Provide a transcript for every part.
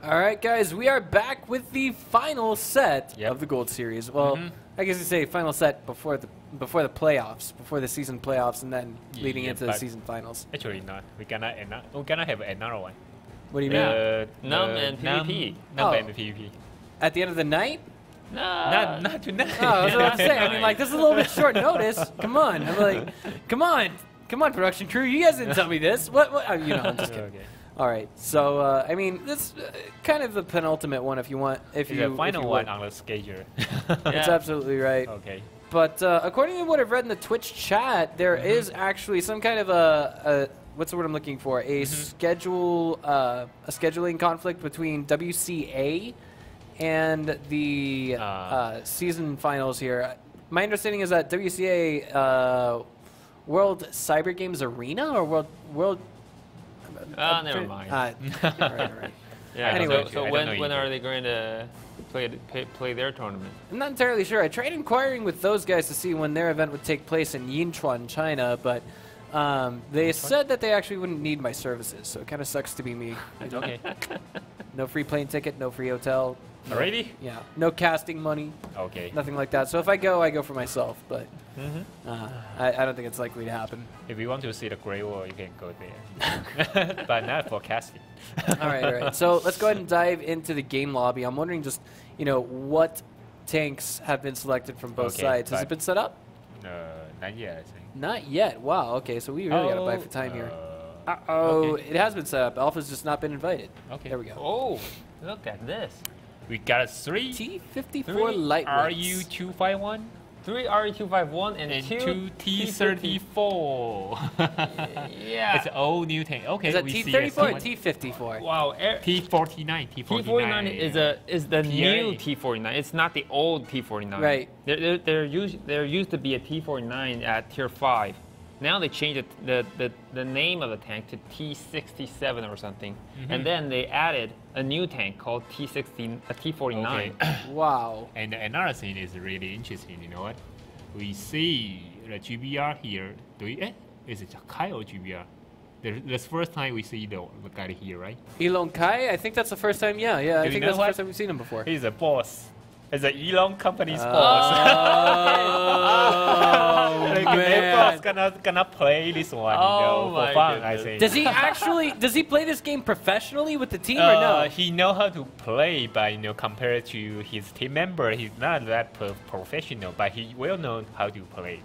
All right, guys, we are back with the final set of the Gold Series. Well, I guess you say final set before the playoffs, before the season playoffs, and then leading into the season finals. Actually, not. We're gonna have another one. What do you mean? Num and PvP. Num and PvP. At the end of the night? No. Not tonight. Oh, that's what I'm saying. I mean, like, this is a little bit short notice. Come on. I'm like, come on, production crew. You guys didn't tell me this. What? I'm just kidding. Okay. All right. So, I mean, this kind of the penultimate one, if you want. The final one on the schedule. That's absolutely right. Okay. But according to what I've read in the Twitch chat, there is actually some kind of a what's the word I'm looking for? A scheduling conflict between WCA and the season finals here. My understanding is that WCA World Cyber Games Arena or World. Never mind. Right. Yeah. Anyway, so when are they going to play their tournament? I'm not entirely sure. I tried inquiring with those guys to see when their event would take place in Yinchuan, China, but they said that they actually wouldn't need my services, so it kind of sucks to be me. Okay. No free plane ticket, no free hotel. Already? Yeah. No casting money. Okay. Nothing like that. So if I go for myself, but I don't think it's likely to happen. If you want to see the Grey Wall, you can go there. But not for casting. All right. So let's go ahead and dive into the game lobby. I'm wondering just, what tanks have been selected from both sides. Has it been set up? Not yet, I think. Not yet. Wow. Okay, so we really got to buy for time here. Okay. It has been set up. Alpha's just not been invited. Okay. There we go. Oh, look at this. We got 3 T-54 lightweights. RU-251. 3 RU-251 and 2 T-34. Yeah. It's an all new tank. Okay. Is that T-34 or T-54? Wow. T-49. T-49 is the new T-49. It's not the old T-49. Right. There used to be a T-49 at Tier 5. Now they changed the name of the tank to T-67 or something, and then they added a new tank called T-49. Okay. Wow. And another thing is really interesting. You know what? We see the GBR here. Is it Kai or GBR? That's the first time we see the guy here, right? ELONG Kai? I think that's the first time. Yeah. I think that's the first time we've seen him before. He's a boss. It's an ELONG company's boss. Man. gonna play this one, for fun, I think. Does he play this game professionally with the team or no? He know how to play, but compared to his team member, he's not that professional, but he will know how to play.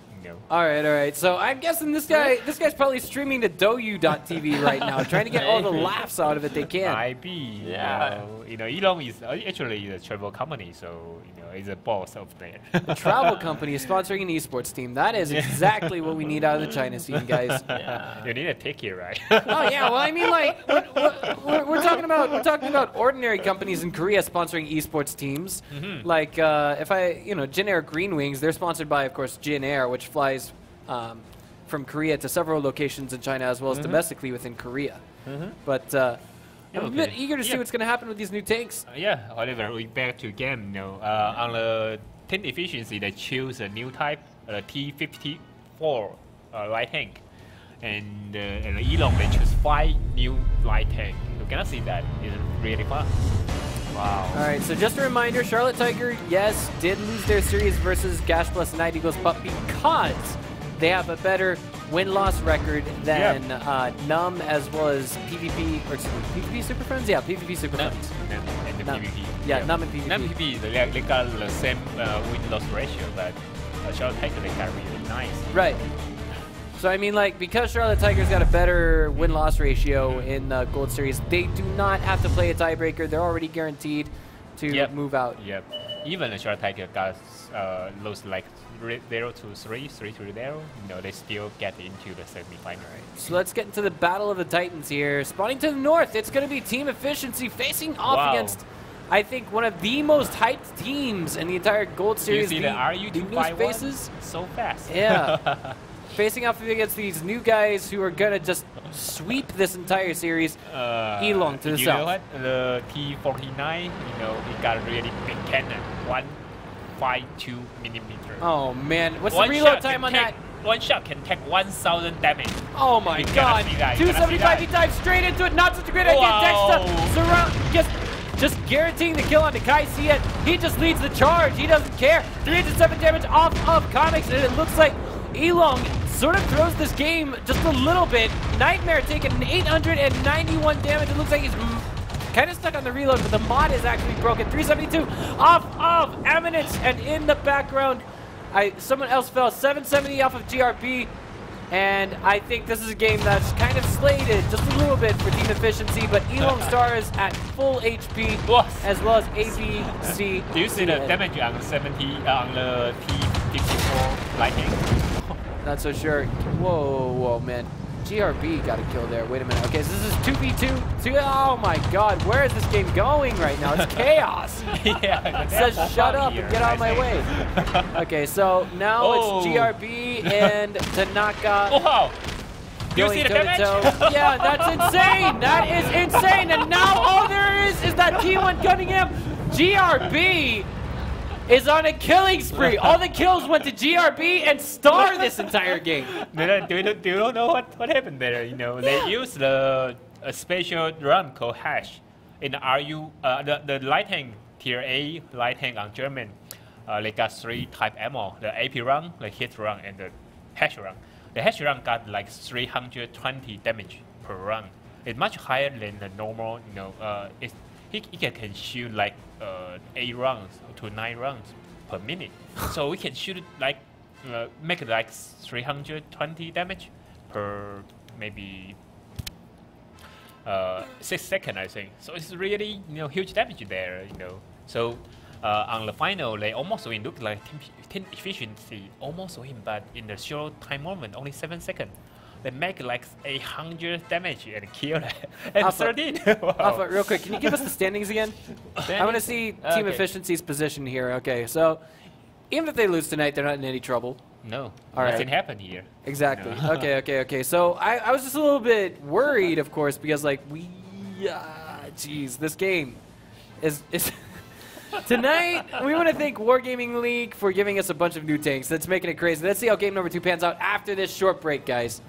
All right. So I'm guessing this guy's probably streaming to Douyu.tv right now, trying to get all the laughs out of it they can. Might be. Yeah. ELONG is actually a travel company, so is a boss of there. A travel company is sponsoring an esports team. That is exactly what we need out of the China scene, guys. Yeah. You need a ticket, right? Oh yeah. Well, I mean, like we're talking about ordinary companies in Korea sponsoring esports teams. Like if Jin Air Green Wings, they're sponsored by, of course, Jin Air, which flies from Korea to several locations in China as well as domestically within Korea. But I'm a bit eager to see what's going to happen with these new tanks. Yeah, however, we back to game. On the tank efficiency, they choose a new type, T-54 light tank, and ELONG they choose 5 new light tank. You cannot see that. It's really fun. Wow. All right, so just a reminder, Charlotte Tiger, yes, did lose their series versus Gash Plus Night Eagles, but because they have a better win-loss record than Num as well as PvP, or PvP Super Friends? Yeah, PvP Super Friends. And the PvP. Yeah, Num and PvP. Num and PvP, they got the same win-loss ratio, but Charlotte Tiger, they got really nice. Right. So, I mean, like, because Charlotte Tiger's got a better win-loss ratio in the Gold Series, they do not have to play a tiebreaker. They're already guaranteed to move out. Yep. Even the Charlotte Tiger got lost like 0-3, 3-0. They still get into the semi-final. Right? So let's get into the Battle of the Titans here. Spawning to the north, it's going to be Team Efficiency facing off against, I think, one of the most hyped teams in the entire Gold Series. You see the RU-251? Faces? So fast. Yeah. Facing off against these new guys who are going to just sweep this entire series. ELONG to the south. You know what? The T-49, it got a really big cannon. 152 millimeter. Oh man, what's the reload time on that? One shot can take 1,000 damage. Oh my god. 275, he dives straight into it. Not such a great idea. Dexter surround, just just guaranteeing the kill onto Kai Sia. He just leads the charge. He doesn't care. 307 damage off of Comics, and it looks like ELONG sort of throws this game just a little bit. Nightmare taking 891 damage. It looks like he's kind of stuck on the reload, but the mod is actually broken. 372 off of Eminence, and in the background, someone else fell. 770 off of GRB. And I think this is a game that's kind of slated just a little bit for team efficiency, but ELONG Stars at full HP as well as ABC. Do you see the damage on 70 on the T54 Lightning? Not so sure. Whoa, man. GRB got a kill there. Wait a minute. Okay, so this is 2v2. Oh my god, where is this game going right now? It's chaos. Yeah, it says shut up and get out of my way. Okay, so now it's GRB and Tanaka. Oh, wow. Do you see the damage? Yeah, that's insane. That is insane. And now all there is that T1 Cunningham. GRB is on a killing spree. All the kills went to GRB and Star this entire game. Do you know what happened there? You know, they used a special run called hash in the RU, the light tank tier A light tank on German. They got 3 type ammo: the AP run, the hit run, and the hash run. The hash run got like 320 damage per run. It's much higher than the normal. You know, he can shoot like 8 rounds to 9 rounds per minute. So we can shoot it like make it like 320 damage per maybe 6 seconds, I think. So it's really huge damage there. So on the final they almost win. Look like team efficiency almost win, but in the short time moment only 7 seconds. They make like 800 damage and kill and Alpha, 13. Wow. Alpha, real quick, can you give us the standings again? I want to see team efficiency's position here. Okay, so even if they lose tonight, they're not in any trouble. No, all nothing right. happened here. Exactly. No. Okay. So I was just a little bit worried, of course, because like geez, this game is tonight. We want to thank Wargaming League for giving us a bunch of new tanks. That's making it crazy. Let's see how game number 2 pans out after this short break, guys.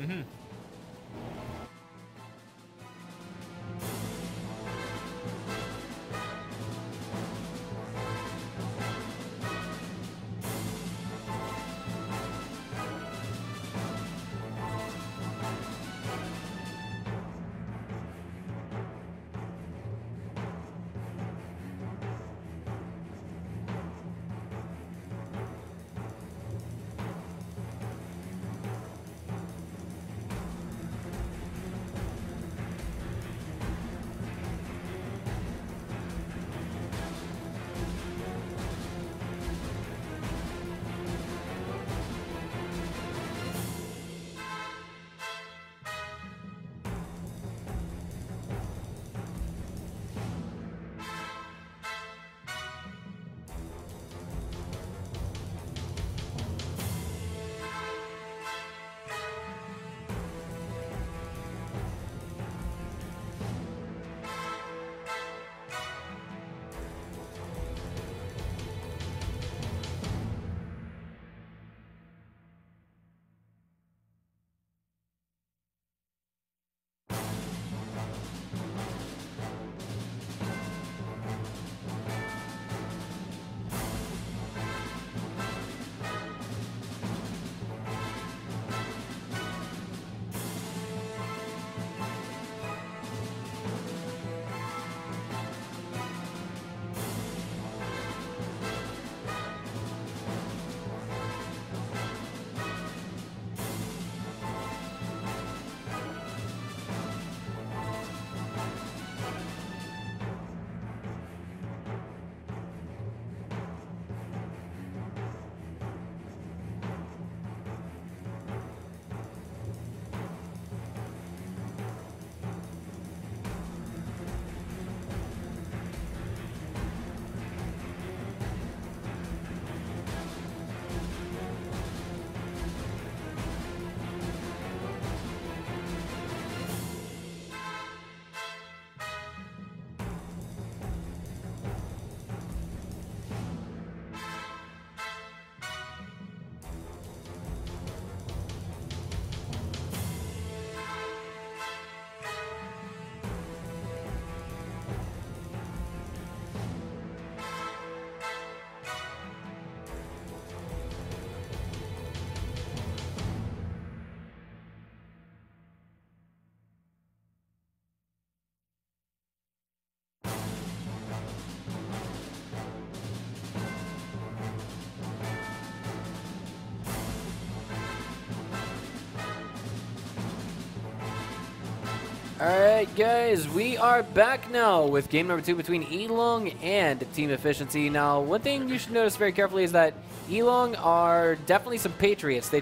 Alright guys, we are back now with game number 2 between ELONG and Team Efficiency. Now, one thing you should notice very carefully is that ELONG are definitely some patriots.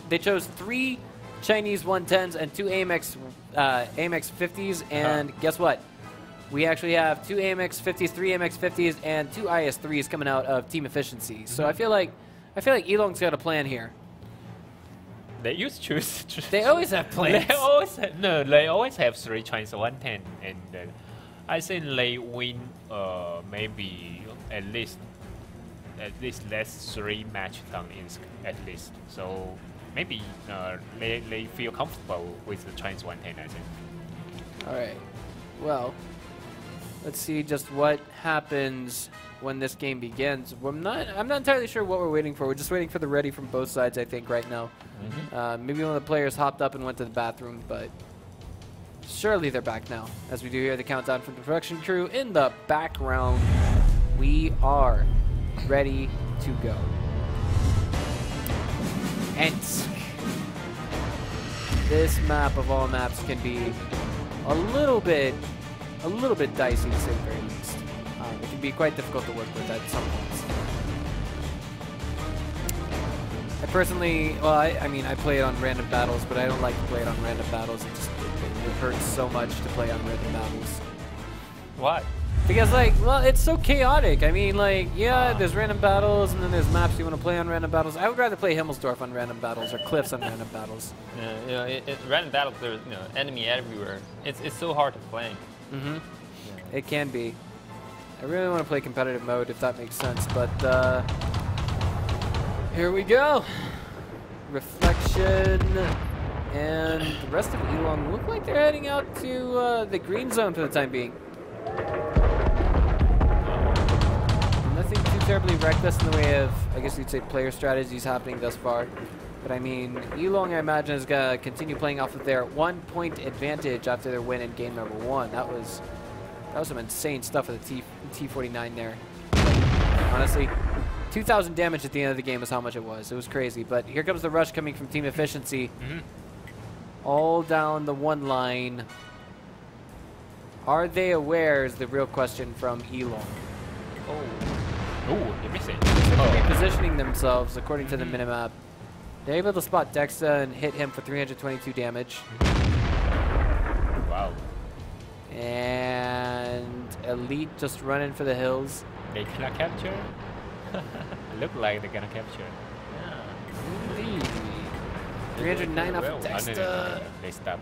They chose 3 Chinese 110s and 2 AMX 50s, and guess what? We actually have 2 AMX 50s, 3 AMX 50s, and 2 IS3s coming out of Team Efficiency. So I feel like ELONG's got a plan here. They used to. They always have plans. They always have 3 Chinese 110, and I think they win maybe at least less 3 match done at least. So maybe they feel comfortable with the Chinese 110, I think. All right. Well, let's see just what happens when this game begins. I'm not entirely sure what we're waiting for. We're just waiting for the ready from both sides, I think, right now. Maybe one of the players hopped up and went to the bathroom, but surely they're back now. As we do hear the countdown from the production crew in the background, we are ready to go. Ensk. This map of all maps can be a little bit dicey to say the very least. It can be quite difficult to work with at some points. I personally, well, I mean, I play it on random battles, but I don't like to play it on random battles. It hurts so much to play on random battles. Why? Because, like, well, it's so chaotic. I mean, like, yeah, there's random battles, and then there's maps you want to play on random battles. I would rather play Himmelsdorf on random battles or Cliffs on random battles. Yeah, you know, random battles, there's enemy everywhere. It's so hard to play. Yeah. It can be. I really want to play competitive mode, if that makes sense, but here we go. Reflection, and the rest of ELONG look like they're heading out to the green zone for the time being. Nothing too terribly reckless in the way of, I guess you'd say, player strategies happening thus far. But I mean, ELONG, I imagine, is going to continue playing off of their 1-point advantage after their win in game number 1. That was some insane stuff with the T49 there. Honestly, 2,000 damage at the end of the game is how much it was. It was crazy. But here comes the rush coming from Team Efficiency. All down the 1 line. Are they aware is the real question from ELONG. Oh, you missed it. They're repositioning themselves according to the minimap. They're able to spot Dexa and hit him for 322 damage. Wow. And Elite just running for the hills. They cannot capture? Look like they're gonna capture. Indeed. 309 off of Dexa. They stop.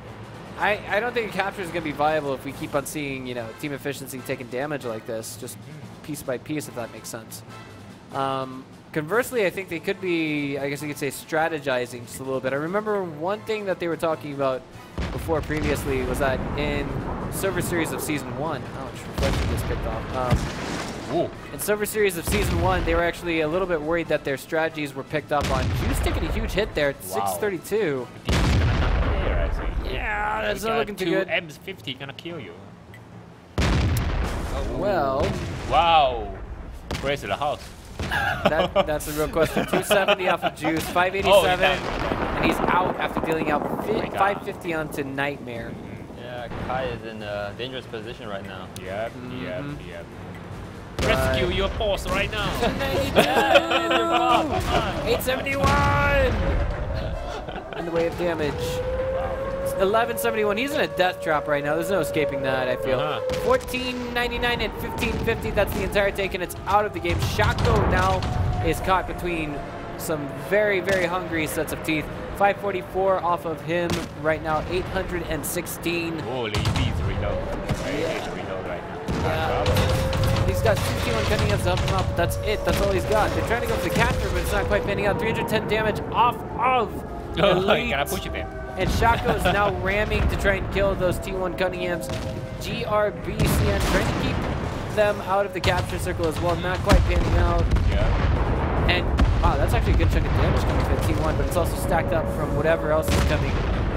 I don't think a capture is going to be viable if we keep on seeing, you know, Team Efficiency taking damage like this, just piece by piece, if that makes sense. Conversely, I think they could be, I guess you could say, strategizing just a little bit. I remember one thing that they were talking about before previously was that in Server Series of Season 1, ouch, reflection just picked off. In Server Series of Season 1, they were actually a little bit worried that their strategies were picked up on. Juice taking a huge hit there at 632. Yeah, that's not looking too good. M50 gonna kill you. Well. Wow. Where's the house? That's the real question. 270 off of Juice, 587, and he's out after dealing out 550 onto Nightmare. Yeah, Kai is in a dangerous position right now. Yep. Rescue your boss right now. 871 in the way of damage. 1171. He's in a death trap right now. There's no escaping that, I feel. 1499 and 1550. That's the entire take, and it's out of the game. Shako now is caught between some very, very hungry sets of teeth. 544 off of him right now. 816. Holy, he's reload. He's reload right now. He's got 61 cutting up to help him out, but that's it. That's all he's got. They're trying to go for the capture, but it's not quite panning out. 310 damage off of Elite. Gotta push it there. And Shako is now ramming to try and kill those T1 Cunninghams. GRBCN trying to keep them out of the capture circle as well. Not quite panning out. Yeah. And wow, that's actually a good chunk of damage coming from T1, but it's also stacked up from whatever else is coming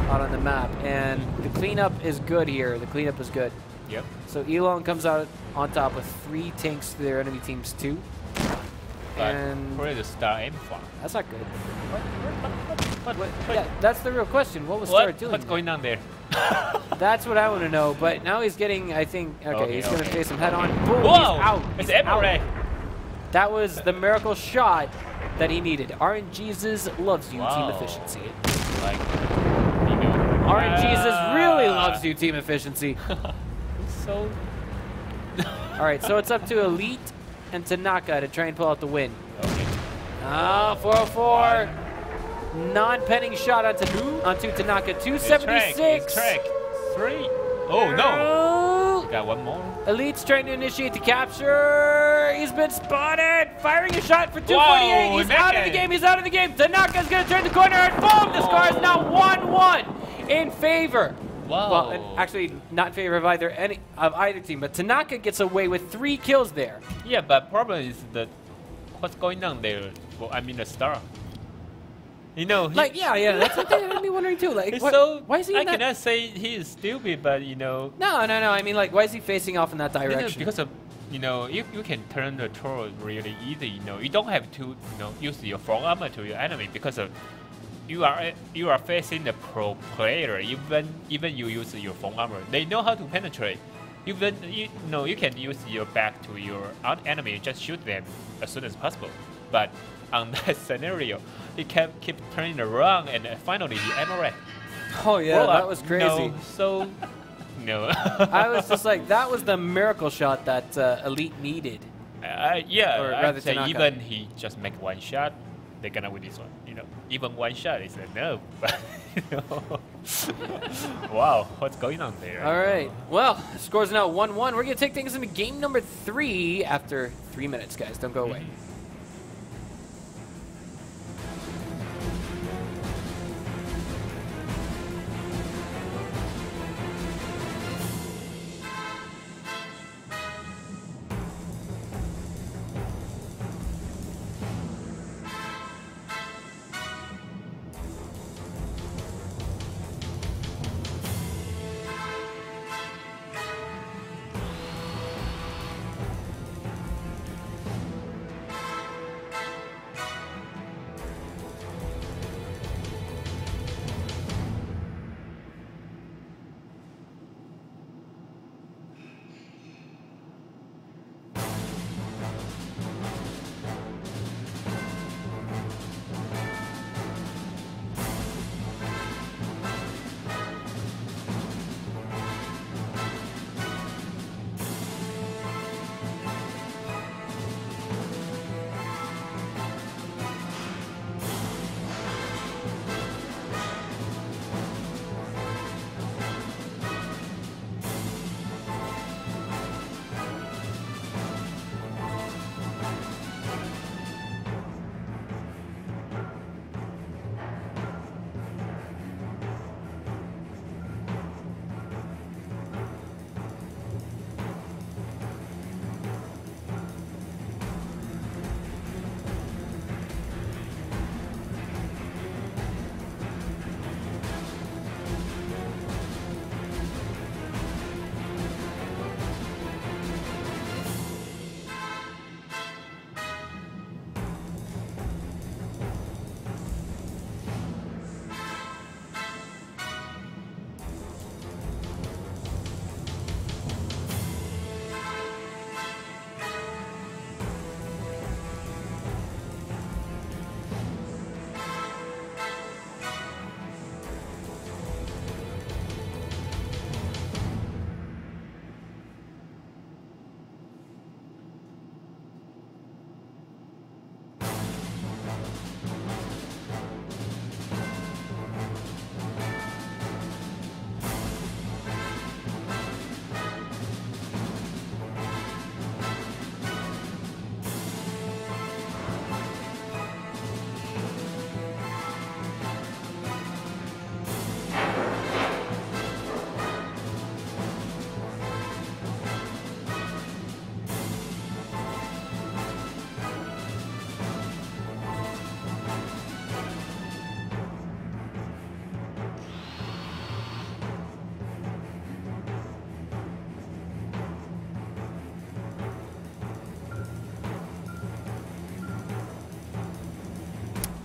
out on the map. And the cleanup is good here. The cleanup is good. Yep. So ELONG comes out on top with 3 tanks to their enemy team's 2. But and where the star aim from? that's not good. Yeah, that's the real question. What was Star doing? What's going on there? That's what I want to know. But now he's getting, I think, okay, he's going to face him head on. Boom, Whoa! he's out. It's He's out. Emery. That was the miracle shot that he needed. RNGesus loves you, team efficiency. Like, you know, RNGesus really loves you, team efficiency. So. All right, so it's up to Elite and Tanaka to try and pull out the win. Okay. Ah, 404. Non-penning shot onto Tanaka. 276. Track. 3. Oh, no. You got one more. Elite's trying to initiate the capture. He's been spotted. Firing a shot for 248. Whoa, He's out of the game. He's out of the game. Tanaka's going to turn the corner and boom. The score is now 1-1 in favor. Wow. Well, actually, not in favor of either team. But Tanaka gets away with 3 kills there. Yeah, but problem is that what's going on there? Well, I mean, the Star. You know, Like, yeah, that's what they had me wondering too. Like, why is he in I that? cannot say he is stupid, but you know. No. I mean, like, why is he facing off in that No, direction? because of, you know, you can turn the turret really easy. You know, you don't have to, you know, use your front armor to your enemy because of you are facing the pro player. Even you use your front armor, they know how to penetrate. Even you know you can use your back to your enemy, just shoot them as soon as possible. But on that scenario, he keep turning around, and finally he emerald. Oh yeah, that was crazy. No, so no. I was just like, that was the miracle shot that Elite needed. Yeah, Or rather I'd say Tanaka. even he just make one shot, they're gonna win this one. You know, even one shot is enough. But you know, wow, what's going on there? All right. Well, score's now 1-1. We're gonna take things into game number 3 after 3 minutes, guys. Don't go away.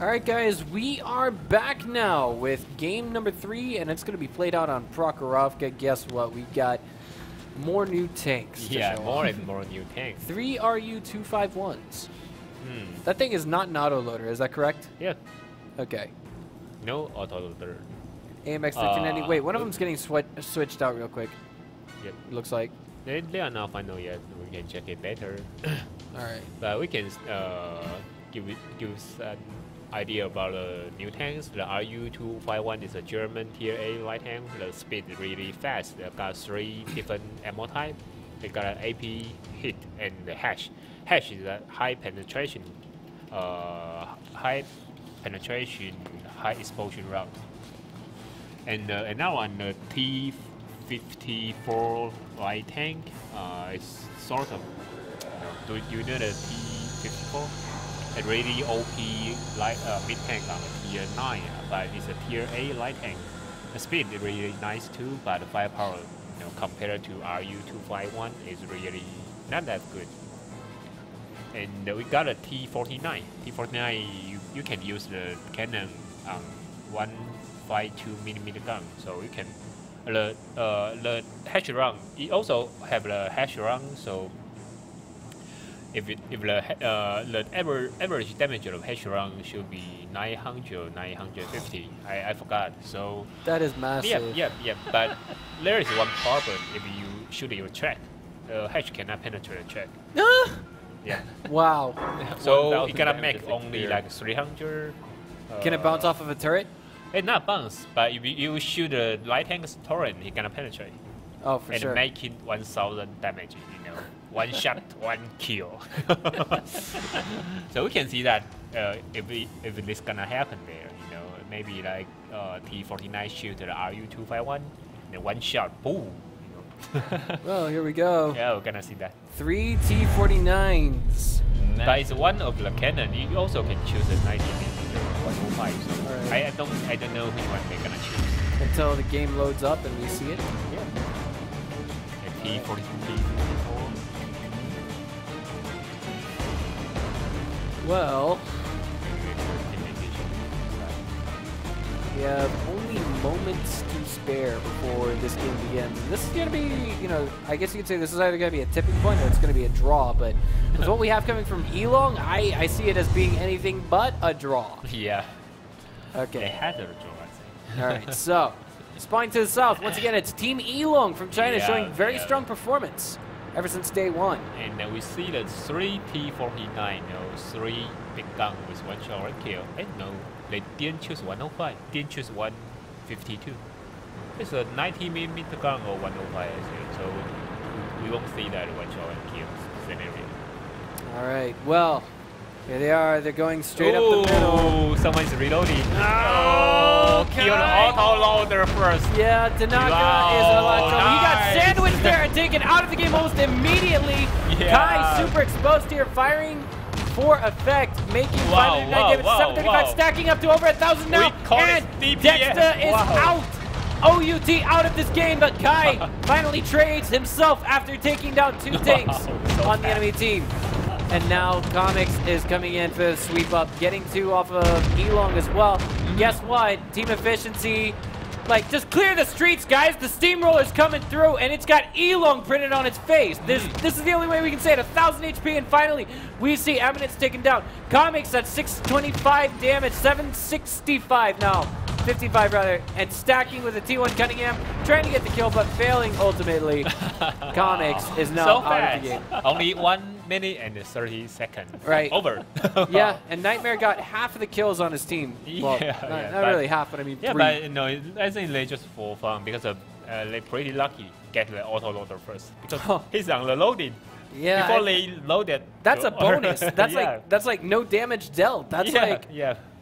All right, guys, we are back now with game number 3, and it's going to be played out on Prokhorovka. Guess what? We've got more new tanks. Yeah, more and more new tanks. 3 RU-251s. That thing is not an autoloader, is that correct? Yeah. Okay. No autoloader. AMX 1390. Wait, one of them's getting switched out real quick. Yep. It looks like. They are not final yet. We can check it later. All right. But we can give an idea about the new tanks. The RU-251 is a German Tier A light tank. The speed is really fast. They've got 3 different ammo types. They got an AP hit and the hash. Hash is a high penetration, high explosion round. And now on the T-54 light tank, it's sort of. Do you know the T-54? A really OP light mid tank on the Tier 9, but it's a Tier A light tank. The speed is really nice too, but the firepower, compared to RU-251, is really not that good. And we got a T-49. T-49, you can use the cannon 152mm gun, so you can the hash round. It also have the hash round, so if the average damage of hash round should be 900 or 950. I forgot. So that is massive. Yeah. But there is one problem. If you shoot your track, the hash cannot penetrate the track. Yeah. Wow. So it cannot make only like 300. Can it bounce off of a turret? It not bounce, but if you shoot a light tank's turret, it cannot penetrate. Oh, for and sure. And make it 1,000 damage. One shot, 1 kill. So we can see that if this gonna happen there, maybe like T-49 shoot the RU-251, and 1 shot, boom. Well, here we go. Yeah, we're gonna see that. 3 T-49s. But it's one of the cannon. You also can choose a 90mm 105. So right. I don't know which one they're gonna choose until the game loads up and we see it. Yeah. T-42. Well, we have only moments to spare before this game begins. And this is going to be, I guess you could say this is either going to be a tipping point or it's going to be a draw. But with what we have coming from ELONG, I see it as being anything but a draw. Yeah. Okay. They had a draw, I think. All right, so spine to the south. Once again, it's Team ELONG from China showing very strong performance ever since day one. And we see the 3 T-49, 3 big gun with 1 shot 1 kill. No, they didn't choose 105, didn't choose 152. It's a 90mm gun or 105, I think. So we won't see that 1 shot 1 kill scenario. All right, well, here they are. They're going straight up the middle. Someone's reloading. Oh, kill the auto-loader first. Yeah, Tanaka is electro. Nice. He got sandwiched there and taken out of the game almost immediately. Yeah. Kai super exposed here, firing for effect, making 509 damage, 735, stacking up to over 1,000 now. And Dexter is out. OUT out of this game, but Kai finally trades himself after taking down 2 tanks on the enemy team. And now Comics is coming in for the sweep up, getting 2 off of ELONG as well. Guess what? Team efficiency. Just clear the streets, guys. The steamroller's coming through, and it's got ELONG printed on its face. This is the only way we can say it. 1,000 HP, and finally, we see Eminence taken down. Comics at 625 damage, 765 now. 55 rather, and stacking with a T1 Cunningham, trying to get the kill, but failing ultimately. Comics is now out of the game. Only 1 minute and 30 seconds. Right. Over. Yeah, and Nightmare got half of the kills on his team. Well, not really half, but I mean 3. Yeah, but I think they just for fun because they're pretty lucky get the autoloader first because he's on the loading. Yeah. Before they loaded. That's a bonus. That's like no damage dealt. That's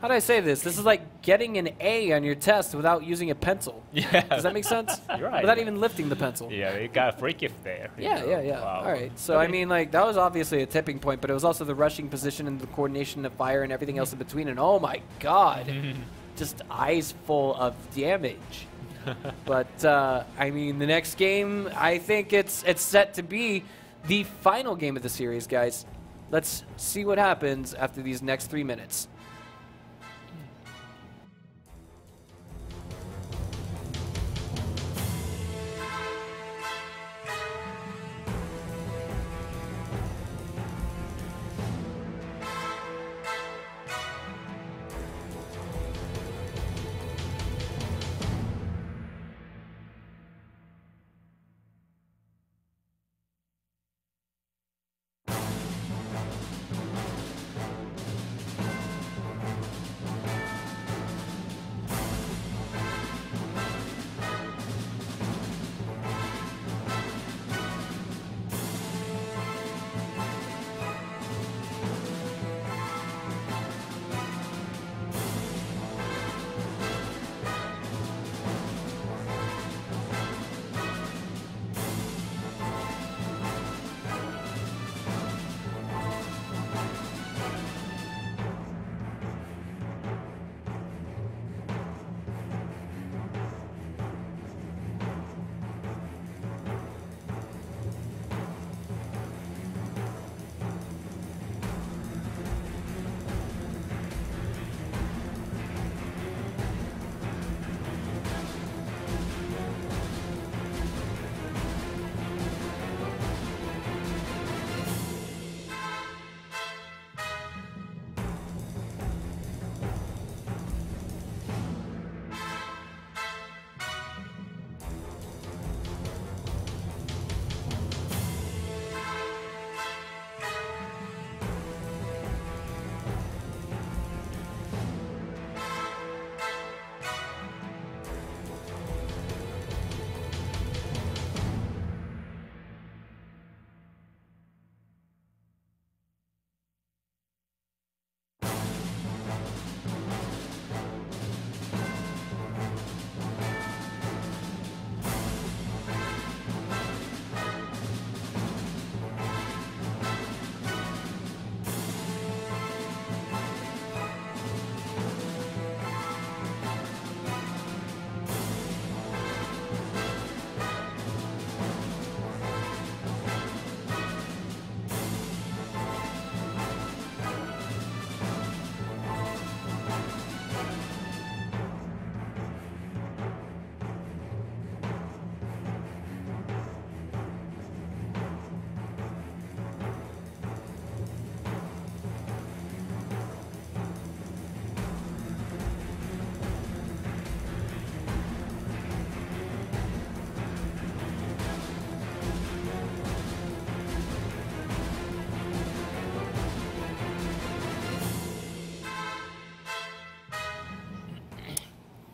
how do I say this? This is like getting an A on your test without using a pencil. Yeah. Does that make sense? You're right. Without even lifting the pencil. Yeah, you got a free gift there. Yeah. Wow. All right. So, I mean, that was obviously a tipping point, but it was also the rushing position and the coordination of fire and everything else in between. And oh my God, just eyes full of damage. But, I mean, the next game, I think it's set to be the final game of the series, guys. Let's see what happens after these next 3 minutes.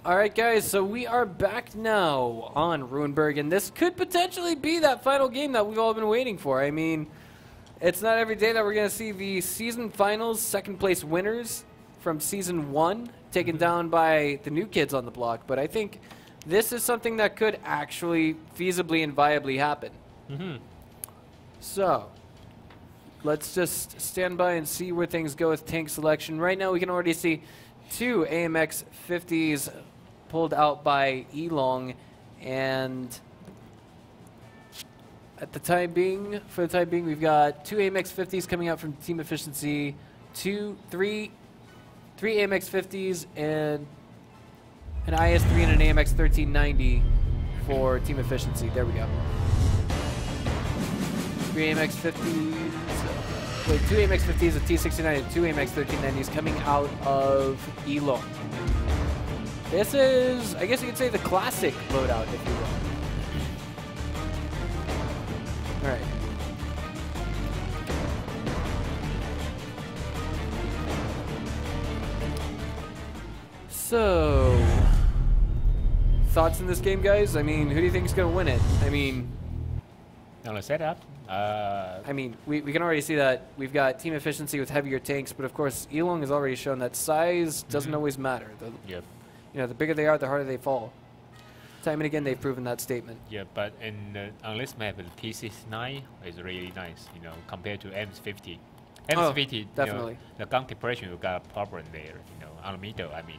All right, guys, so we are back now on Ruinberg, and this could potentially be that final game that we've all been waiting for. I mean, it's not every day that we're going to see the season finals second place winners from season 1 taken down by the new kids on the block, but I think this is something that could actually feasibly and viably happen. So, let's just stand by and see where things go with tank selection. Right now, we can already see 2 AMX 50s pulled out by ELONG, and for the time being, we've got 2 AMX 50s coming out from Team Efficiency, three AMX 50s, and an IS-3 and an AMX 1390 for Team Efficiency. There we go. 3 AMX 50s, wait, 2 AMX 50s, a T69, and 2 AMX 1390s coming out of ELONG. This is, I guess you could say, the classic loadout, if you will. All right. So, thoughts in this game, guys? I mean, who do you think is going to win it? I mean, On the setup, I mean, we can already see that we've got Team Efficiency with heavier tanks, but of course, ELONG has already shown that size doesn't always matter. yep. You know, the bigger they are, the harder they fall. Time and again, they've proven that statement. Yeah, but on this map, the T69 is really nice, you know, compared to M50. M50, you know, definitely. the gun depression, you got a problem there, you know, on the middle, I mean.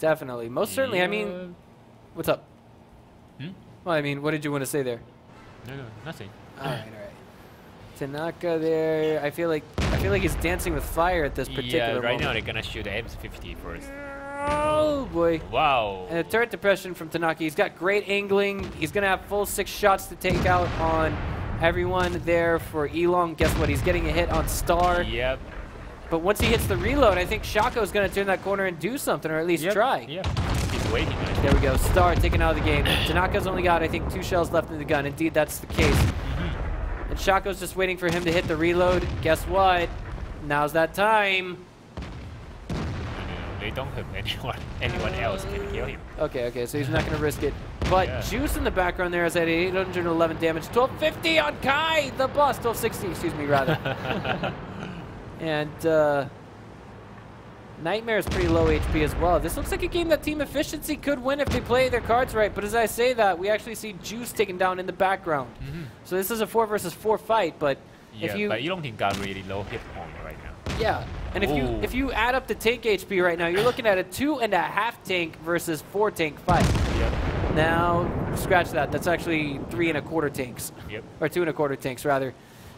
Definitely. Most certainly, I mean, what's up? Well, I mean, what did you want to say there? No, nothing. All right. Tanaka there. I feel like he's dancing with fire at this particular Yeah, right moment. now they're gonna shoot the M50 first. Oh boy. Wow. And a turret depression from Tanaka. He's got great angling. He's gonna have full 6 shots to take out on everyone there for ELONG. Guess what? He's getting a hit on Star. Yep. But once he hits the reload, I think Shaco's gonna turn that corner and do something, or at least try. Yep. He's waiting. Right? There we go. Star taken out of the game. Tanaka's only got, I think, 2 shells left in the gun. Indeed, that's the case. And Shaco's just waiting for him to hit the reload. Guess what? Now's that time. They don't have anyone else can kill him. Okay, so he's not going to risk it. But Yeah. Juice in the background there is at 811 damage. 1250 on Kai, the boss. 1260, excuse me, rather. And Nightmare is pretty low HP as well. This looks like a game that Team Efficiency could win if they play their cards right. But as I say that, we actually see Juice taken down in the background. So this is a 4 versus 4 fight, but Yeah, if you... but you don't think got really low hit point right now. Yeah, and if you add up the tank HP right now, you're looking at a 2.5 tank versus 4 tank fight. Yep. Now, scratch that. That's actually 3.25 tanks. Yep. Or 2.25 tanks, rather.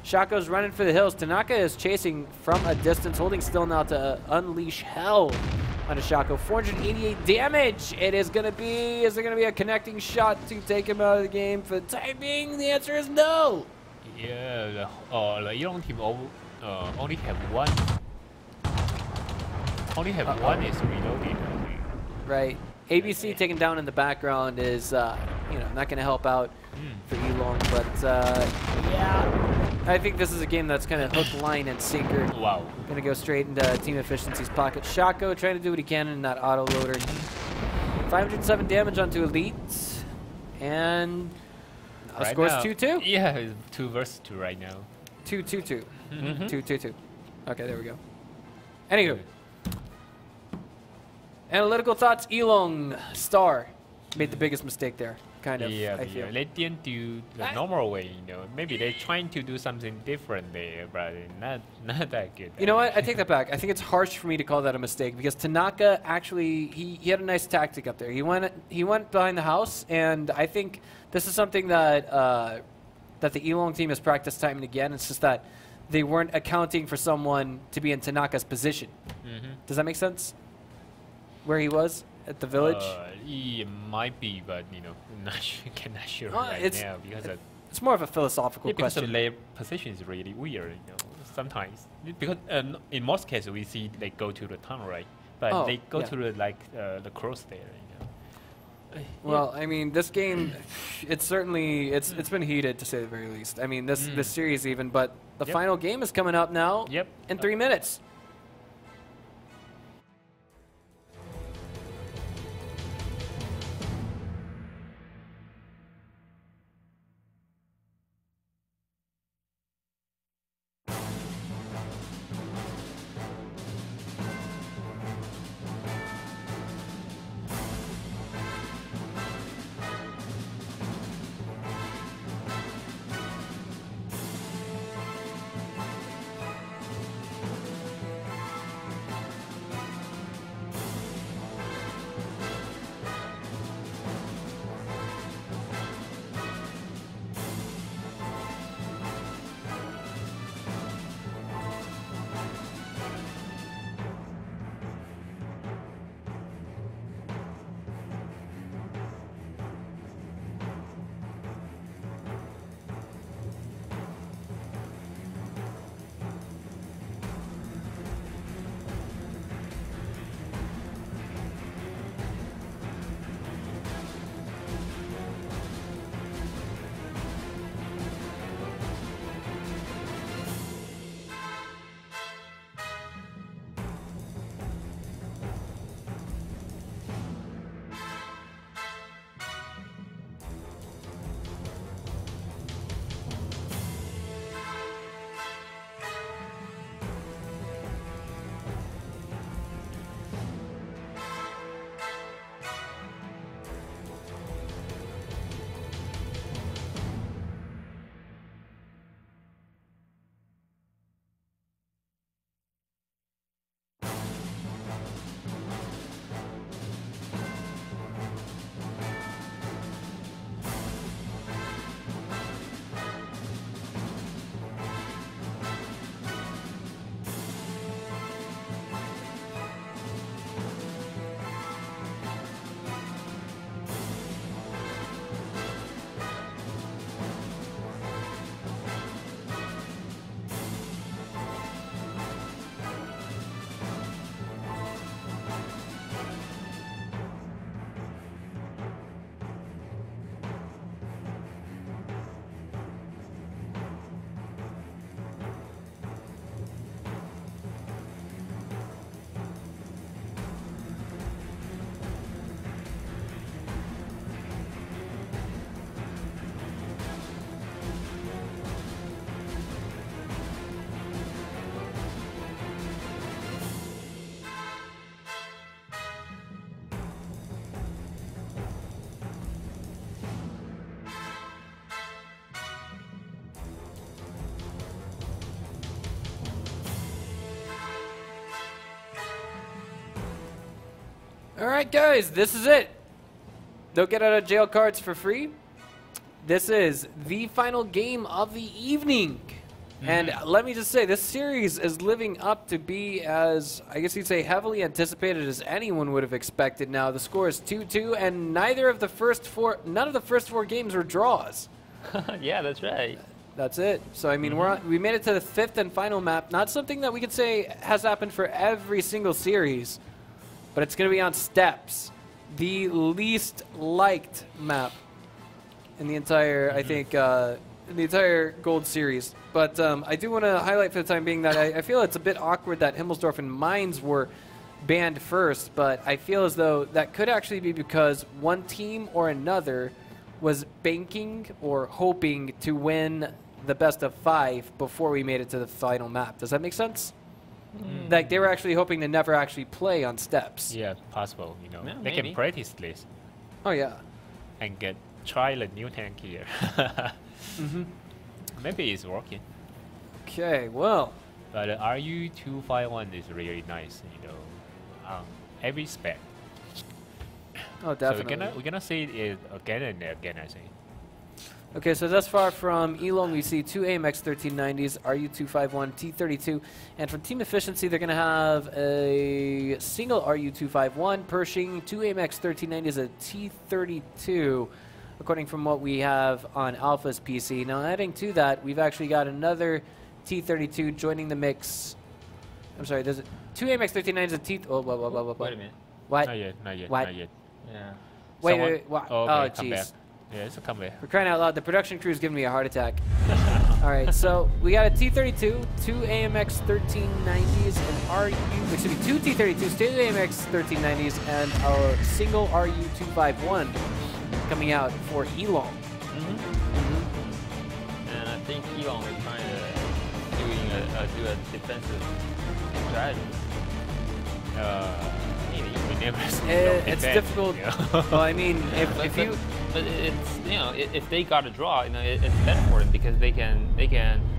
Shaco's running for the hills. Tanaka is chasing from a distance, holding still now to unleash hell on a Shaco. 488 damage. Is there going to be a connecting shot to take him out of the game? For the time being, the answer is no. Yeah, the ELONG team only have one. One is reloaded. I think. Right. ABC taken down in the background is, not going to help out for ELONG, but yeah, I think this is a game that's kind of hook, line, and sinker. Wow. Going to go straight into Team Efficiency's pocket. Shaco trying to do what he can in that auto loader. 507 damage onto Elite, and the Right score's now, 2-2. Yeah, it's 2 versus 2 right now. 2-2-2. 2-2-2. Okay, there we go. Anywho. Analytical thoughts, ELONG Star made the biggest mistake there, kind of, Yeah, I feel. they didn't do the normal way, you know. Maybe they're trying to do something different there, but not that good. You know what? I take that back. I think it's harsh for me to call that a mistake because Tanaka actually he had a nice tactic up there. He went behind the house, and I think this is something that that the ELONG team has practiced time and again. It's just that they weren't accounting for someone to be in Tanaka's position. Does that make sense? Where he was at the village? It might be, but not sure right it's- now because It's more of a philosophical because question. their position is really weird. Sometimes because in most cases we see they go to the tunnel, right? But they go to the cross there. Well, I mean, this game, it's been heated to say the very least. I mean, this series even, but the final game is coming up now. Yep. In 3 minutes. All right, guys, this is it. They'll get out of jail cards for free. This is the final game of the evening. And let me just say, this series is living up to be as, I guess you'd say, heavily anticipated as anyone would have expected now. The score is 2-2, and none of the first four games were draws. Yeah, that's right. That's it. So, I mean, we made it to the 5th and final map. Not something that we could say has happened for every single series, but it's going to be on steps. The least liked map in the entire, I think, in the entire Gold series. But I do want to highlight for the time being that I feel it's a bit awkward that Himmelsdorf and Mines were banned first, but I feel as though that could actually be because one team or another was banking or hoping to win the best of 5 before we made it to the final map. Does that make sense? Like they were actually hoping to never actually play on steps. Yeah, possible. You know, Yeah, they maybe. can practice this Oh yeah. and try the new tank here. Maybe it's working. Okay. Well. But RU251 is really nice. You know, on every spec. Oh, definitely. So we're gonna see it again and again, I think. Okay, so thus far from ELONG, we see 2 AMX 1390s, RU251, T32, and from Team Efficiency, they're going to have a single RU251, Pershing, 2 AMX 1390s, a T32, according from what we have on Alpha's PC. Now, adding to that, we've actually got another T32 joining the mix. I'm sorry, there's 2 AMX 1390s, a T... Oh, what? Wait a minute. What? Not yet. What? Not yet. Yeah. Wait, what? Oh, Oh, okay, come back. jeez. Yeah, it's a comeback. For crying out loud, the production crew is giving me a heart attack. All right, so we got a T32, 2 AMX 1390s, and excuse me, 2 T32s, 2 AMX 1390s, and a single RU251 coming out for ELONG. And I think Elon is trying to do a defensive strategy. Maybe we never see It's difficult. Well, I mean, But it's, you know, if they got a draw, you know, it's better for them because they can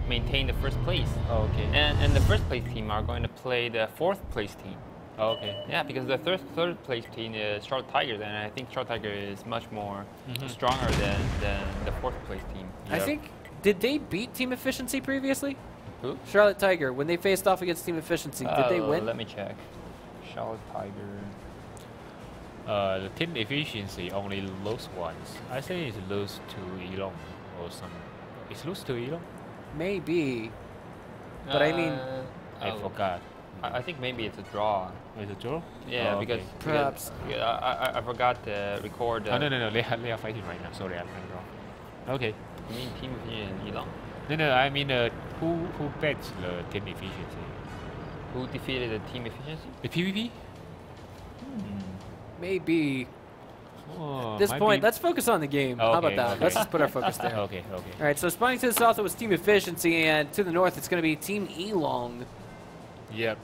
maintain the first place. Oh, okay. And the first place team are going to play the 4th place team. Oh, okay. Yeah, because the third place team is Charlotte Tigers, and I think Charlotte Tiger is much more stronger than the 4th place team. I think, did they beat Team Efficiency previously? Who? Charlotte Tiger, when they faced off against Team Efficiency, did they win? Let me check. Charlotte Tiger. The team efficiency only lose once. I think it's lose to ELONG or some. It's lose to ELONG? Maybe. But I mean... I forgot. I think maybe it's a draw. Is it draw? Yeah, Oh, because okay. Perhaps. I forgot to record. No. They are fighting right now. Sorry, I'm wrong. Okay. You mean Team Efficiency Elon? No. I mean, who bets the team efficiency? Who defeated the Team Efficiency? The PvP? Maybe. Oh, At this might point, be- let's focus on the game. How about Okay, that? okay. Let's just put our focus there. Okay. All right, so spawning to the south, it was Team Efficiency, and to the north, it's going to be Team ELONG. Yep.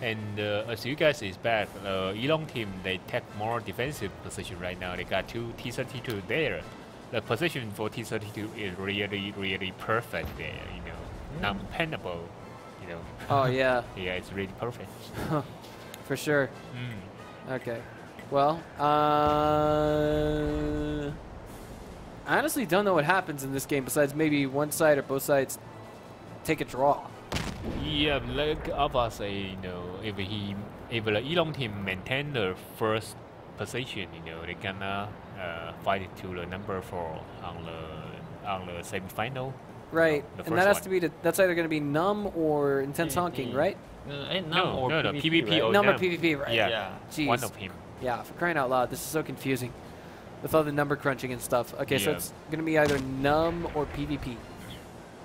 And as you guys expect, ELONG team, they take more defensive position right now. They got 2 T32 there. The position for T32 is really perfect there, you know. Non-pennable, you know. Oh, yeah, Yeah, it's really perfect. for sure. Okay. Well, I honestly don't know what happens in this game besides maybe one side or both sides take a draw. Yeah, like Alpha say, you know, if the ELONG team maintain the first position, you know, they gonna fight it to the number 4 on the semi-final. Right, The and that first has to be that's either going to be Numb or Intense Honking, right? No, PvP right? or Numb or Numb. PvP, right? Yeah, Jeez. one of him. Yeah, for crying out loud, this is so confusing with all the number crunching and stuff. Okay, so Yeah. it's going to be either Numb or PvP,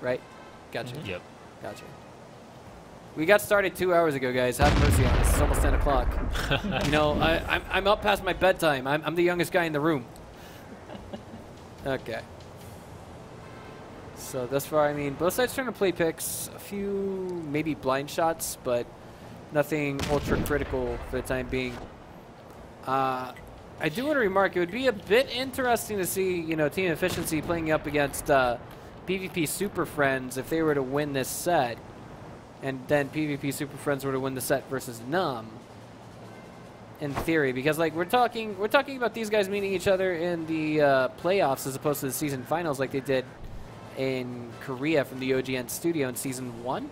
right? Gotcha. Yep. Gotcha. We got started 2 hours ago, guys. Have mercy on us. It's almost 10 o'clock. You know, I'm up past my bedtime. I'm the youngest guy in the room. Okay. So thus far, I mean, both sides trying to play picks. A few maybe blind shots, but nothing ultra critical for the time being. I do want to remark, it would be a bit interesting to see, you know, Team Efficiency playing up against PvP Super Friends if they were to win this set, and then PvP Super Friends were to win the set versus Numb. in theory, because like we're talking about these guys meeting each other in the playoffs as opposed to the season finals, like they did in Korea from the OGN studio in season 1.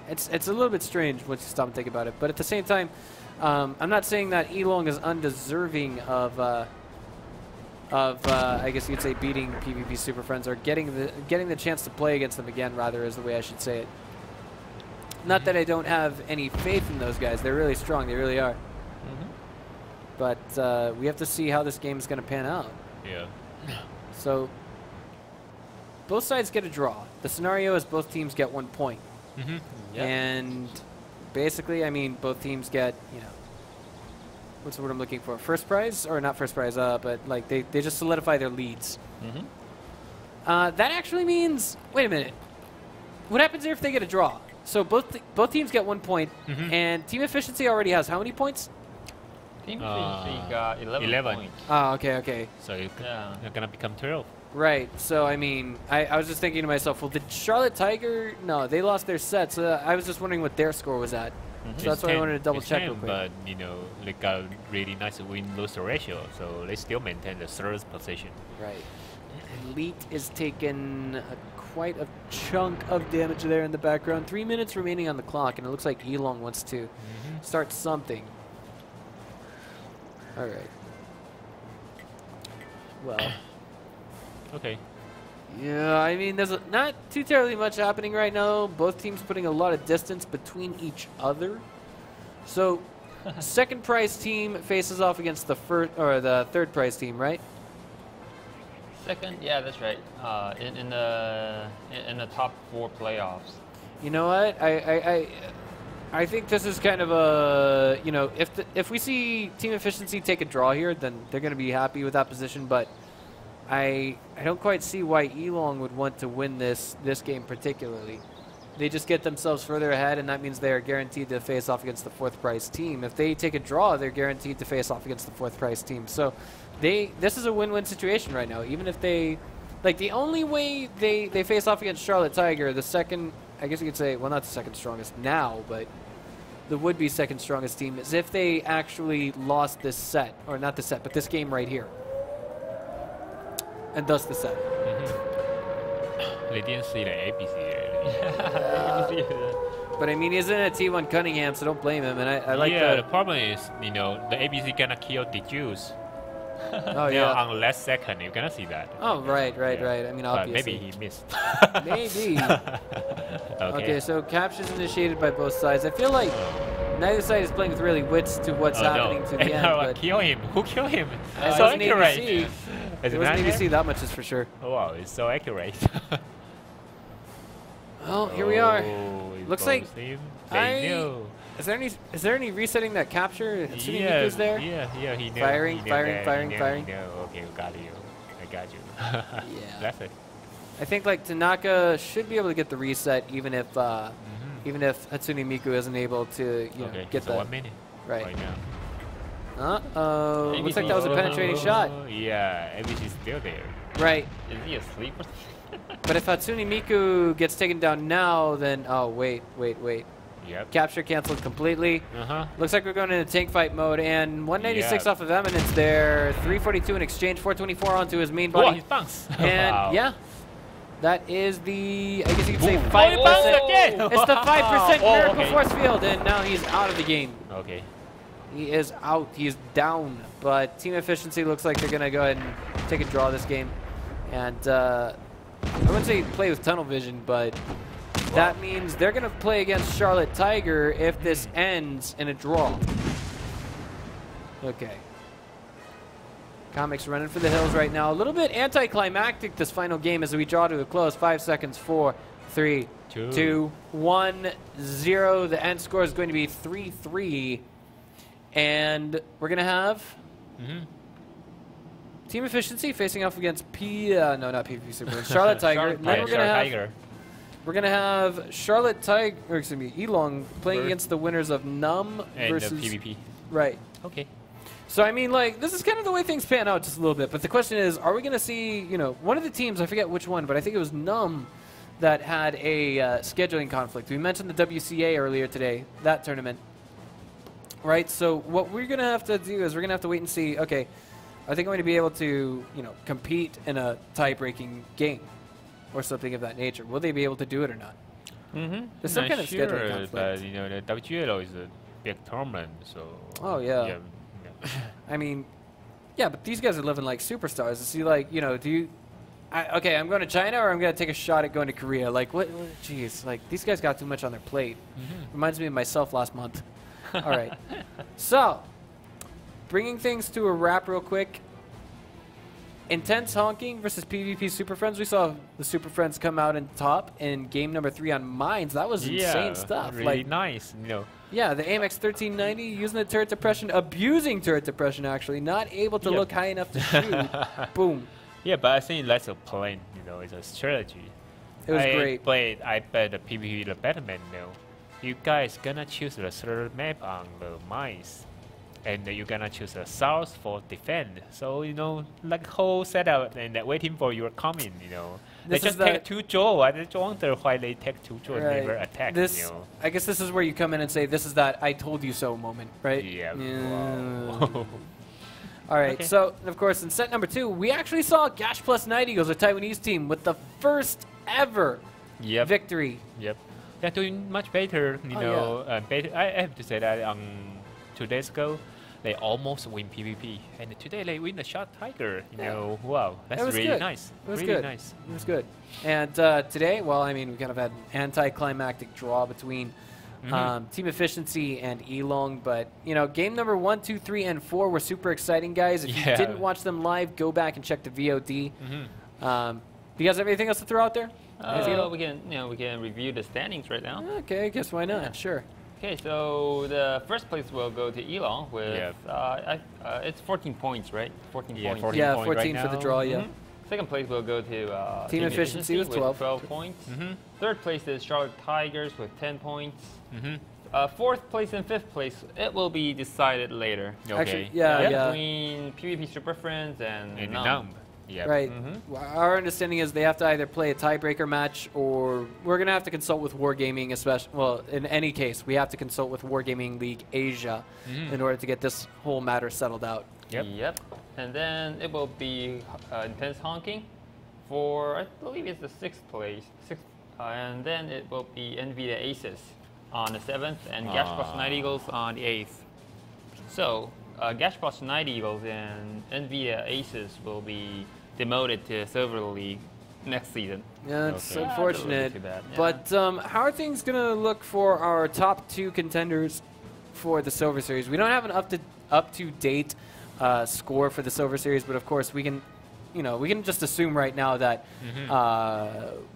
It's a little bit strange once you stop and think about it, but at the same time, I'm not saying that ELONG is undeserving of I guess you could say beating PvP Super Friends or getting the chance to play against them again, rather, is the way I should say it. Not that I don't have any faith in those guys. They're really strong. They really are. But we have to see how this game is going to pan out. Yeah. So both sides get a draw. The scenario is both teams get 1 point. Yep. And basically, I mean, both teams get, you know, what's the word I'm looking for? First prize? Or not first prize, but like they just solidify their leads. That actually means, wait a minute. What happens here if they get a draw? So both teams get 1 point, and team efficiency already has how many points? Team efficiency got 11 points. Oh, okay. So you're gonna become 12. Right. So I mean, I was just thinking to myself, well, did Charlotte Tiger? No, they lost their set. So I was just wondering what their score was at. So that's why I wanted to double check real quick. But you know, they got a really nice win-lose ratio, so they still maintain the 3rd position. Right. Elite is taking quite a chunk of damage there in the background. 3 minutes remaining on the clock, and it looks like ELONG wants to start something. All right. Well. Okay. Yeah, I mean, there's not too terribly much happening right now. Both teams putting a lot of distance between each other. So, second prize team faces off against the third prize team, right? Second, yeah, that's right. In the top 4 playoffs. You know what? I think this is kind of a, you know, if we see team efficiency take a draw here, then they're going to be happy with that position. But I don't quite see why ELONG would want to win this game particularly. They just get themselves further ahead, and that means they are guaranteed to face off against the 4th prize team. If they take a draw, they're guaranteed to face off against the 4th prize team. So this is a win-win situation right now. Even if they, like, the only way they face off against Charlotte Tiger, the second, I guess you could say, well, not the second strongest now, but the would-be second strongest team, is if they actually lost this set, or not the set, but this game right here. And thus the set. They didn't see the ABC there. But I mean, he's in a T1 Cunningham, so don't blame him. And I like the problem is, you know, the ABC gonna kill the Juice. Oh yeah. On the last second, you're gonna see that. Oh right. I mean, obviously. Maybe he missed. Maybe. Okay. Okay, so captures initiated by both sides. I feel like neither side is playing with really wits to what's happening to the end. But kill him. Who killed him? It So wasn't accurate. ABC. It wasn't ABC that much, is for sure. Oh, wow, it's so accurate. Well, here we are. Looks like Is there any resetting that capture? Tsunimiku's there? Yeah, he knows. Firing. No, okay, got you. I got you. Yeah. That's it. I think like Tanaka should be able to get the reset even if Hatsune Miku isn't able to get the 1 minute right now. Uh-oh. Looks like that was a penetrating shot. Yeah, ABC's still there. Right. Is he asleep or something? But if Hatsune Miku gets taken down now, then wait. Yep. Capture canceled completely. Looks like we're going into tank fight mode, and 196 off of Eminence there. 342 in exchange, 424 onto his main body. Oh, he's bounced. And wow. yeah, that is the, I guess you could say 5%. Again. It's the 5% miracle okay. force field, and now he's out of the game. Okay. He is out. He's down. But team efficiency looks like they're going to go ahead and take a draw this game. And I wouldn't say play with tunnel vision, but that means they're going to play against Charlotte Tiger if this ends in a draw. Okay. Comics running for the hills right now. A little bit anticlimactic this final game as we draw to a close. 5 seconds. 4, 3, 2, 1, 0. The end score is going to be 3-3. And we're going to have team efficiency facing off against not PvP Super. Charlotte Tiger. And then we're going to have Charlotte Tiger, or excuse me, ELONG playing against the winners of Num versus PvP. Right. Okay. So, I mean, like, this is kind of the way things pan out just a little bit. But the question is, are we going to see, one of the teams, I forget which one, but I think it was Num that had a scheduling conflict. We mentioned the WCA earlier today, that tournament. right? So what we're gonna have to do is we're gonna have to wait and see. Okay, are they going to be able to, compete in a tie-breaking game or something of that nature? Will they be able to do it or not? Mm-hmm. There's some kind of scheduling conflict. But the WGLO is a big tournament, so. Oh yeah. I mean, yeah, but these guys are living like superstars. Is he like, do you? Okay, I'm going to China, or I'm going to take a shot at going to Korea. Like, what? Jeez, like these guys got too much on their plate. Reminds me of myself last month. All right, so bringing things to a wrap real quick. Intense Honking versus PvP Super Friends. We saw the Super Friends come out in top in game number 3 on Mines. That was insane stuff. Really nice, Yeah, the AMX 1390 using the turret depression, abusing turret depression actually, not able to look high enough to shoot. Boom. Yeah, but I think that's a plan, it's a strategy. It was great. But I bet the PvP the Batman you guys gonna choose the third map on the Mines. And you're gonna choose the south for defend. So, like whole setup and waiting for your coming, They just take 2 draw. I just wonder why they take 2 draw and never attack, I guess this is where you come in and say, this is that I told you so moment, right? Yeah. Wow. All right, so, of course, in set number 2, we actually saw Gash plus Night Eagles, a Taiwanese team, with the first ever victory. Yep. They're doing much better, better. I have to say that 2 days ago, they almost win PvP, and today they win the Shot Tiger. Wow, that's really nice. It was really good. nice. It was good. And today, well, I mean, we kind of had an anticlimactic draw between Team Efficiency and ELONG, but game number 1, 2, 3, and 4 were super exciting, guys. If you didn't watch them live, go back and check the VOD. Do you guys have anything else to throw out there? We can review the standings right now. Okay, I guess why not? Sure. Okay, so the first place will go to ELONG with it's 14 points, right? 14 points. 14 right for the draw. Yeah. Second place will go to Team Efficiency with 12 points. Third place is Charlotte Tigers with 10 points. Fourth place and fifth place, it will be decided later. Actually, between PvP Super Friends and Numb. Yep. Right. Our understanding is they have to either play a tiebreaker match, or we're going to have to consult with Wargaming, especially. Well, in any case, we have to consult with Wargaming League Asia in order to get this whole matter settled out. Yep. And then it will be Intense Honking for, I believe it's the 6th place. And then it will be NVIDIA Aces on the 7th, and Gash plus Night Eagles on the 8th. So, Gash plus Night Eagles and NVIDIA Aces will be demoted to Silver League next season. Yeah, it's unfortunate. Too bad. But how are things going to look for our top 2 contenders for the Silver Series? We don't have an up-to-date score for the Silver Series, but of course we can, we can just assume right now that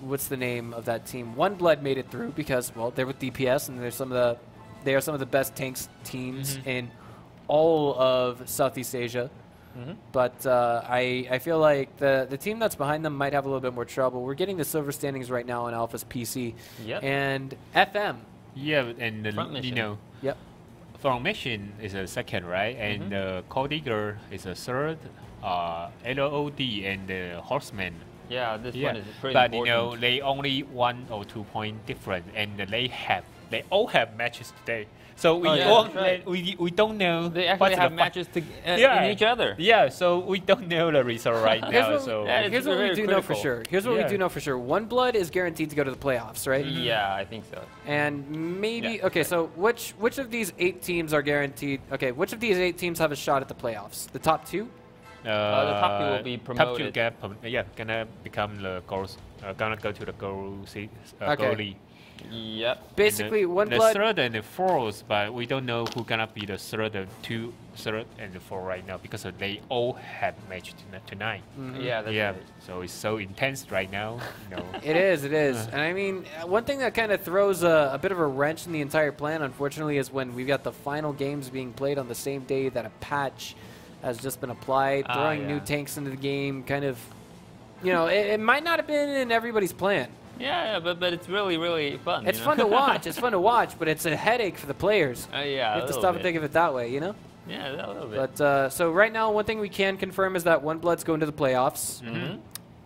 what's the name of that team? One Blood made it through because, well, they're with DPS, and they are some of the best tanks teams in all of Southeast Asia. But I feel like the team that's behind them might have a little bit more trouble. We're getting the silver standings right now on Alpha's PC. And FM. Yeah, and Front Mission is a second, right? And Cold Eagle is a third. LOD and the Horseman. Yeah, this one is pretty but important. they only 1 or 2 point different, and they all have matches today. So we don't know. They actually have matches in each other. Yeah, so we don't know the result right now. Here's what we do know for sure. Here's what we do know for sure. One Blood is guaranteed to go to the playoffs, right? Yeah, I think so. And maybe so which of these 8 teams are guaranteed? Okay, which of these 8 teams have a shot at the playoffs? The top 2? The top 2 will be promoted. Top 2 gonna become the goals. Gonna go to the goal league. Yep. Basically, One the Blood. Third and the fourth, but we don't know who's gonna be the third and third and the fourth right now because they all have match tonight. Yeah, that's right. So it's so intense right now. It is. And I mean, one thing that kind of throws a bit of a wrench in the entire plan, unfortunately, is when we've got the final games being played on the same day that a patch has just been applied, throwing new tanks into the game. Kind of, it might not have been in everybody's plan. Yeah, but it's really, really fun. It's fun to watch. It's fun to watch, but it's a headache for the players. You have to stop and think of it that way, Yeah, a little bit. But so right now, one thing we can confirm is that One Blood's going to the playoffs,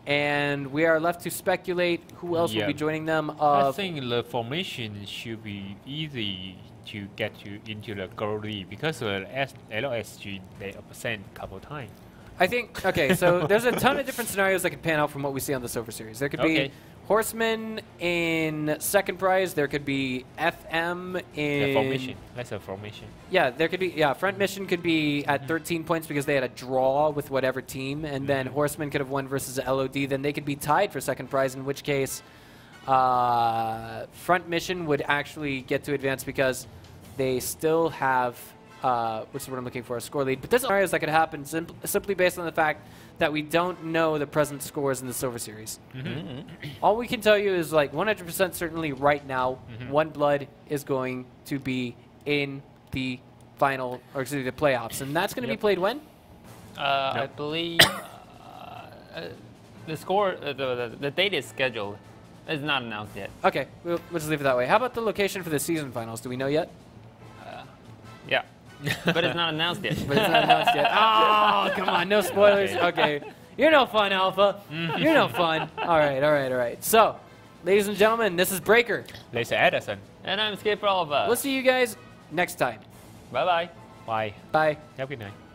and we are left to speculate who else will be joining them. I think the formation should be easy to get you into the gold league because LOSG they present a couple times. I think, okay, so there's a ton of different scenarios that could pan out from what we see on the Silver Series. There could be Horseman in second prize. There could be FM in... The formation. That's a formation. Yeah, there could be... Yeah, front mission could be at 13 points because they had a draw with whatever team, and then Horseman could have won versus LOD. Then they could be tied for second prize, in which case front mission would actually get to advance because they still have... which is what I'm looking for, a score lead. But there's scenarios that could happen simply based on the fact that we don't know the present scores in the Silver Series. All we can tell you is, like, 100% certainly right now, One Blood is going to be in the final, or excuse me, the playoffs. And that's going to be played when? I believe the score, the date is scheduled. It's not announced yet. Okay, we'll just leave it that way. How about the location for the season finals? Do we know yet? Yeah. But it's not announced yet. But it's not announced yet. Oh, come on, no spoilers. Okay. You're no fun, Alpha. You're no fun. All right. So, ladies and gentlemen, this is Breaker. This is Edison. And I'm Skip for all of us. We'll see you guys next time. Bye-bye. Bye. Bye. Have a good night.